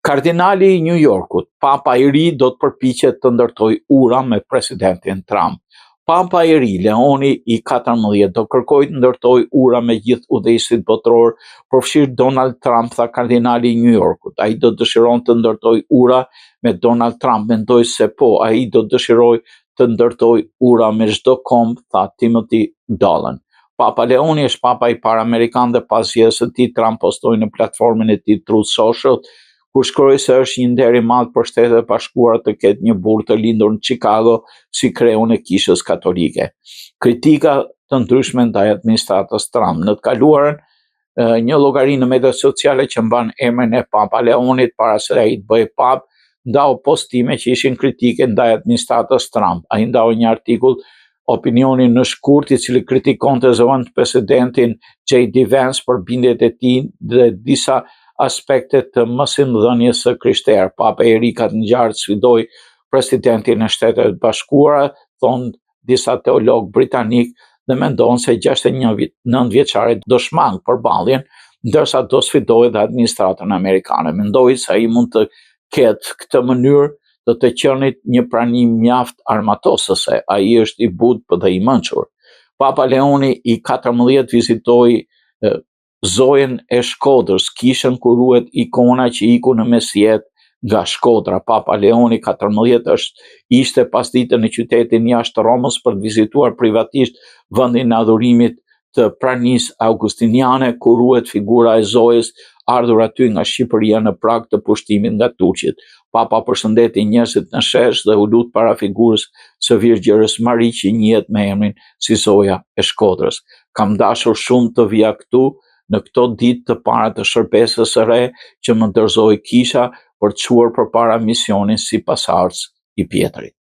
Kardinali i New Yorkut, Papa i ri do të përpiqet të ndërtojë ura me presidentin Trump. Papa i ri, Leoni i 14, do kërkojë të ndërtojë ura me gjithë udhëheqësit botror, përfshirë Donald Trump, tha kardinali i New Yorkut. Ai do dëshiron të ndërtojë ura me Donald Trump, mendoj se po, ai do dëshiroj të ndërtojë ura me çdo komb, tha Timothy Dolan. Papa Leoni është papa i parë amerikan dhe pas vjedhjes së tij Trump postoi në platformën e tij Truth Social, ku shkroi se është një nder i madh për Shtetet e Bashkuara të ketë një burrë të lindur në Chicago si kreun e kishës katolike. Kritika të ndryshme ndaj administratës Trump. Në të kaluarën, një llogari në media sociale që mban emrin e Papa Leonit para se ai të bëhej pap, ndau postime që ishin kritike ndaj administratës Trump. Ai ndau një artikull opinionin në shkurt i cili kritikonte zëvendësën presidentin J.D. Vance për bindjet e tij dhe disa aspekte të mosindhënies së krishterë. Papa i ri ka të ngjarë sfidoi presidentin e Shtetet e Bashkuara, thon disa teolog britanik, dhe mendon se 69 vjeçari do shmang përballjen, ndërsa do sfidojë dhe administratën amerikane. Mendoi se ai mund të ketë këtë mënyrë do të qenit një pranim mjaft armatosëse. Ai është i butë dhe i mençur. Papa Leoni i 14 vizitoi Zojën e Shkodrës, kishën ku ruhet ikona që iku në mesjet nga Shkodra. Papa Leoni 14 ishte pasdite në qytetin jashtë Romës për të vizituar privatisht vendin e adhurimit të pranisë augustiniane, ku ruhet figura e Zojës, ardhur aty nga Shqipëria në prag të pushtimit nga turqit. Papa përshëndeti njerëzit në shesh dhe u lut para figurës së Virgjërës Mari që njihet me emrin si Zoja e Shkodrës. Kam dashur shumë të vija këtu në këto ditë të para të shërbesës së re që më dorëzoi kisha për të çuar përpara misionin si pasardhës i Pjetrit.